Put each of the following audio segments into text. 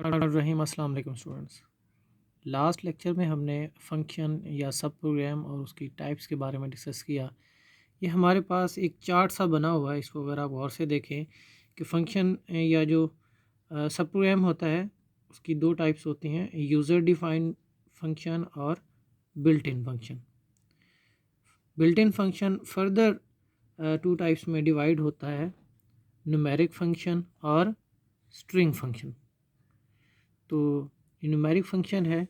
रहीम अस्सलाम वालेकुम students. Last lecture में हमने फंक्शन या सब प्रोग्राम और उसकी टाइप्स के बारे में डिस्कस किया। ये हमारे पास एक चार्ट सा बना हुआ है, इसको अगर आप गौर से देखें कि फंक्शन या जो सब प्रोग्राम होता है उसकी दो टाइप्स होती हैं, यूज़र डिफाइंड फंक्शन और built in function. Built in function further two types में डिवाइड होता है, न्यूमेरिक फंक्शन और स्ट्रिंग फंक्शन। तो न्यूमेरिक फंक्शन है,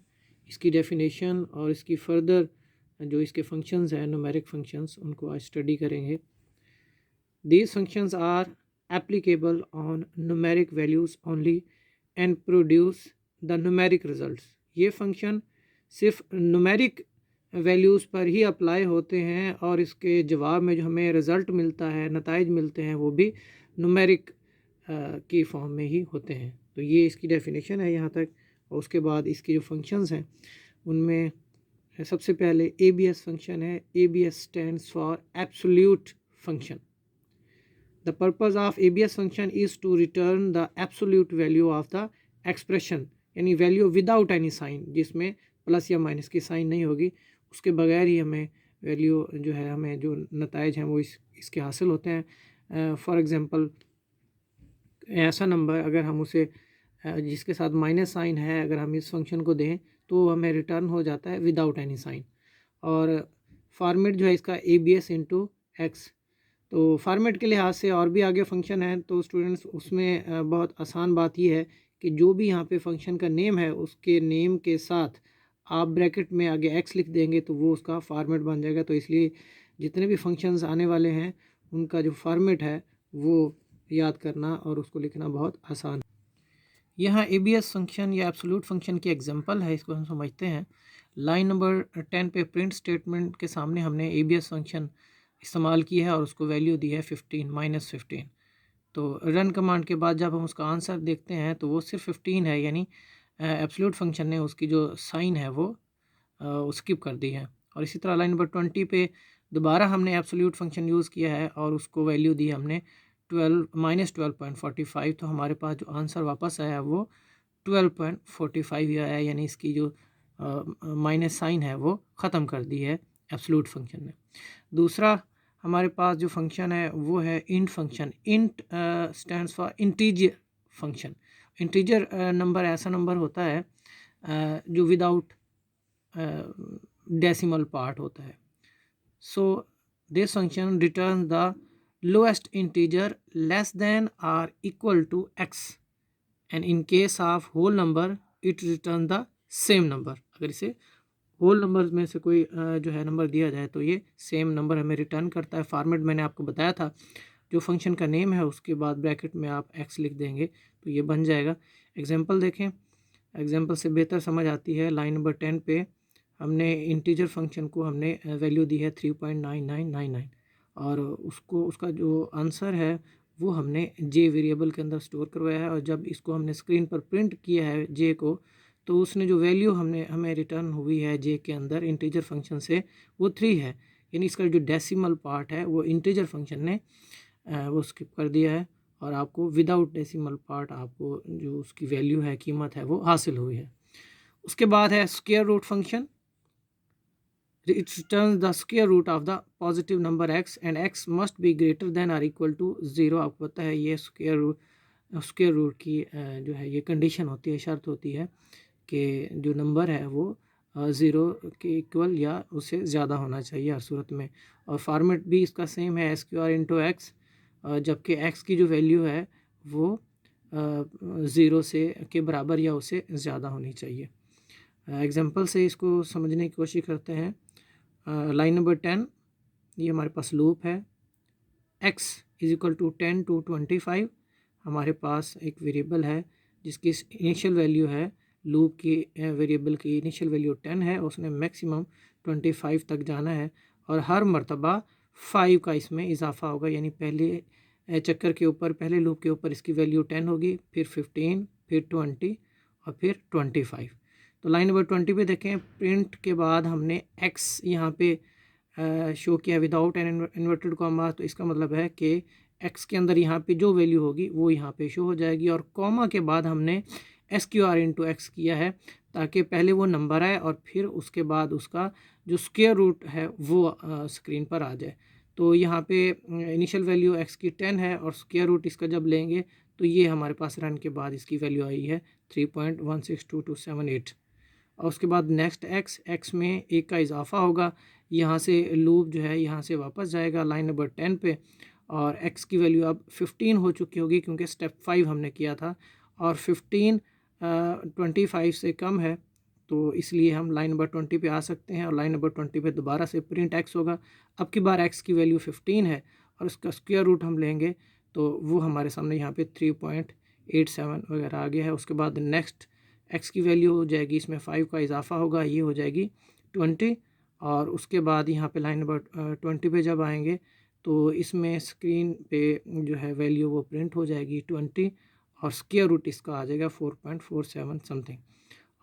इसकी डेफिनेशन और इसकी फर्दर जो इसके फंक्शंस हैं न्यूमेरिक फंक्शंस, उनको आज स्टडी करेंगे। These functions are applicable on numeric values only and produce the numeric results. ये फंक्शन सिर्फ न्यूमेरिक वैल्यूज़ पर ही अप्लाई होते हैं और इसके जवाब में जो हमें रिज़ल्ट मिलता है, नताइज मिलते हैं, वो भी न्यूमेरिक की फॉर्म में ही होते हैं। तो ये इसकी डेफिनेशन है यहाँ तक। और उसके बाद इसके जो फंक्शंस हैं उनमें सबसे पहले ABS फंक्शन है। ABS stands for absolute function. The purpose of ABS function is to return the absolute value of the expression, यानी वैल्यू विदाउट एनी साइन, जिसमें प्लस या माइनस की साइन नहीं होगी, उसके बगैर ही हमें वैल्यू जो है, हमें जो नताइज हैं वो इसके हासिल होते हैं। फॉर एग्ज़ाम्पल, ऐसा नंबर अगर हम उसे जिसके साथ माइनस साइन है, अगर हम इस फंक्शन को दें तो हमें रिटर्न हो जाता है विदाउट एनी साइन। और फॉर्मेट जो है इसका ABS इंटू एक्स। तो फॉर्मेट के लिहाज से और भी आगे फंक्शन है, तो स्टूडेंट्स उसमें बहुत आसान बात यह है कि जो भी यहाँ पे फंक्शन का नेम है उसके नेम के साथ आप ब्रैकेट में आगे एक्स लिख देंगे तो वो उसका फॉर्मेट बन जाएगा। तो इसलिए जितने भी फंक्शंस आने वाले हैं उनका जो फॉर्मेट है वो याद करना और उसको लिखना बहुत आसान है। यहाँ ABS फंक्शन या एब्सोल्यूट फंक्शन की एग्जांपल है, इसको हम समझते हैं। लाइन नंबर 10 पे प्रिंट स्टेटमेंट के सामने हमने ABS फंक्शन इस्तेमाल किया है और उसको वैल्यू दी है 15 -15। तो रन कमांड के बाद जब हम उसका आंसर देखते हैं तो वो सिर्फ 15 है, यानी एब्सोल्यूट फंक्शन ने उसकी जो साइन है वो स्किप कर दी है। और इसी तरह लाइन नंबर 20 पे दोबारा हमने एब्सोल्यूट फंक्शन यूज़ किया है और उसको वैल्यू दी हमने 12 -12.45। तो हमारे पास जो आंसर वापस आया वो 12.45 ही आया, यानी इसकी जो माइनस साइन है वो ख़त्म कर दी है एब्सोल्यूट फंक्शन ने। दूसरा हमारे पास जो फंक्शन है वो है int function. Int stands for integer function. Integer number ऐसा नंबर होता है जो विदाउट डेसिमल पार्ट होता है। So this function return the lowest integer less than or equal to x, and in case of whole number it return the same number. अगर इसे whole number में से कोई जो है नंबर दिया जाए तो ये सेम नंबर हमें रिटर्न करता है। फॉर्मेट मैंने आपको बताया था, जो फंक्शन का नेम है उसके बाद ब्रैकेट में आप एक्स लिख देंगे तो ये बन जाएगा। एग्जांपल देखें, एग्जांपल से बेहतर समझ आती है। लाइन नंबर 10 पे हमने इंटीजर फंक्शन को हमने वैल्यू दी है 3.9999 और उसको उसका जो आंसर है वो हमने जे वेरिएबल के अंदर स्टोर करवाया है। और जब इसको हमने स्क्रीन पर प्रिंट किया है जे को, तो उसने जो वैल्यू हमें रिटर्न हुई है जे के अंदर इंटीजर फंक्शन से वो 3 है, यानी इसका जो डेसिमल पार्ट है वो इंटीजर फंक्शन ने वो स्किप कर दिया है और आपको विदाउट डेसिमल पार्ट आपको जो उसकी वैल्यू है, कीमत है, वो हासिल हुई है। उसके बाद है square root function. It returns the square root of the positive number x and x must be greater than or equal to 0। आपको पता है ये स्क्वायर रूट की जो है ये कंडीशन होती है, शर्त होती है कि जो नंबर है वो 0 के इक्वल या उससे ज़्यादा होना चाहिए हर सूरत में। और फॉर्मेट भी इसका सेम है, SQR इंटू एक्स, जबकि x की जो वैल्यू है वो 0 से के बराबर या उससे ज़्यादा होनी चाहिए। एग्जांपल से इसको समझने की कोशिश करते हैं। लाइन नंबर 10, ये हमारे पास लूप है। x is equal to 10 to 25। हमारे पास एक वेरिएबल है जिसकी इनिशियल वैल्यू है, लूप की वेरिएबल की इनिशियल वैल्यू 10 है, उसने मैक्सिमम 25 तक जाना है और हर मर्तबा 5 का इसमें इजाफा होगा, यानी पहले चक्कर के ऊपर, पहले लूप के ऊपर इसकी वैल्यू 10 होगी, फिर 15, फिर 20 और फिर 25। तो लाइन नंबर 20 पे देखें, प्रिंट के बाद हमने x यहाँ पे शो किया विदाउट एन इन्वर्टेड कॉमा। तो इसका मतलब है कि x के अंदर यहाँ पे जो वैल्यू होगी वो यहाँ पे शो हो जाएगी। और कॉमा के बाद हमने SQR इंटू एक्स किया है, ताकि पहले वो नंबर आए और फिर उसके बाद उसका जो स्क्वायर रूट है वो स्क्रीन पर आ जाए। तो यहाँ पे इनिशियल वैल्यू एक्स की 10 है और स्क्वायर रूट इसका जब लेंगे तो ये हमारे पास रन के बाद इसकी वैल्यू आई है 3.162278। और उसके बाद नेक्स्ट एक्स में एक का इजाफा होगा, यहाँ से लूप जो है यहाँ से वापस जाएगा लाइन नंबर 10 पे, और एक्स की वैल्यू अब 15 हो चुकी होगी क्योंकि स्टेप 5 हमने किया था, और 15 25 से कम है, तो इसलिए हम लाइन नंबर 20 पे आ सकते हैं और लाइन नंबर 20 पे दोबारा से प्रिंट एक्स होगा। अब की बार एक्स की वैल्यू 15 है और उसका स्क्वायर रूट हम लेंगे तो वो हमारे सामने यहाँ पे 3.87 वगैरह आ गया है। उसके बाद नेक्स्ट एक्स की वैल्यू हो जाएगी, इसमें 5 का इजाफा होगा, ये हो जाएगी 20, और उसके बाद यहाँ पे लाइन नंबर 20 पे जब आएंगे तो इसमें स्क्रीन पे जो है वैल्यू वो प्रिंट हो जाएगी 20, और स्क्वायर रूट इसका आ जाएगा 4.47 समथिंग।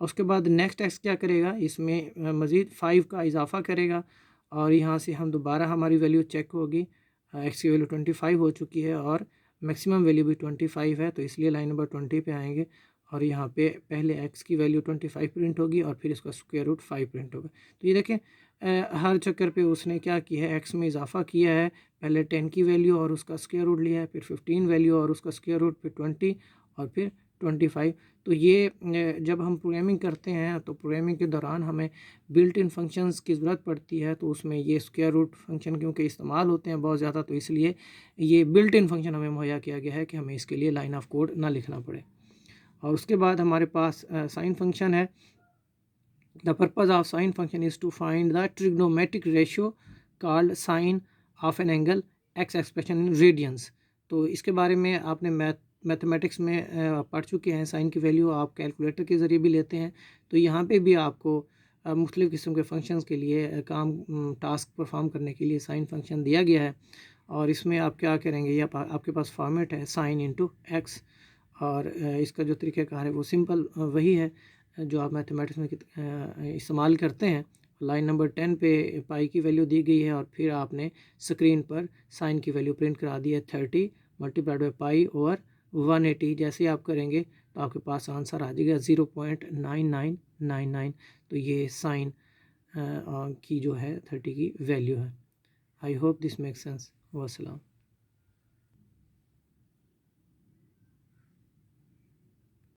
और उसके बाद नेक्स्ट एक्स क्या करेगा, इसमें मज़ीद 5 का इजाफा करेगा, और यहाँ से हम दोबारा हमारी वैल्यू चेक होगी, एक्स की वैल्यू 25 हो चुकी है और मैक्सिमम वैल्यू भी 25 है, तो इसलिए लाइन नंबर 20 पे आएंगे और यहाँ पे पहले एक्स की वैल्यू 25 प्रिंट होगी और फिर इसका स्क्वायर रूट 5 प्रिंट होगा। तो ये देखें हर चक्कर पे उसने क्या किया है, एक्स में इजाफा किया है, पहले 10 की वैल्यू और उसका स्क्वायर रूट लिया है, फिर 15 वैल्यू और उसका स्क्वायर रूट, फिर 20 और फिर 25। तो ये जब हम प्रोग्रामिंग करते हैं तो प्रोग्रामिंग के दौरान हमें बिल्ट इन फंक्शंस की ज़रूरत पड़ती है, तो उसमें ये स्क्वायर रूट फंक्शन क्योंकि इस्तेमाल होते हैं बहुत ज़्यादा, तो इसलिए ये बिल्ट इन फंक्शन हमें मुहैया किया गया है कि हमें इसके लिए लाइन ऑफ कोड ना लिखना पड़े। और उसके बाद हमारे पास साइन फंक्शन है। The purpose of sine function is to find the trigonometric ratio called sine of an angle x expression in radians. तो इसके बारे में आपने मैथमेटिक्स में पढ़ चुके हैं। साइन की वैल्यू आप कैलकुलेटर के ज़रिए भी लेते हैं, तो यहाँ पे भी आपको मुख्तलिफ़ किस्म के फंक्शंस के लिए टास्क परफॉर्म करने के लिए साइन फंक्शन दिया गया है। और इसमें आप क्या करेंगे, ये आपके पास फॉर्मेट है साइन इंटू एक्स, और इसका जो तरीक़ाकार है वो सिंपल वही है जो आप मैथमेटिक्स में इस्तेमाल करते हैं। लाइन नंबर 10 पे पाई की वैल्यू दी गई है और फिर आपने स्क्रीन पर साइन की वैल्यू प्रिंट करा दी है 30 मल्टीप्लाइड बाई पाई ओवर 180। जैसे आप करेंगे तो आपके पास आंसर आ जाएगा 0.9999। तो ये साइन की जो है 30 की वैल्यू है। I hope this make sense. वस्सलाम।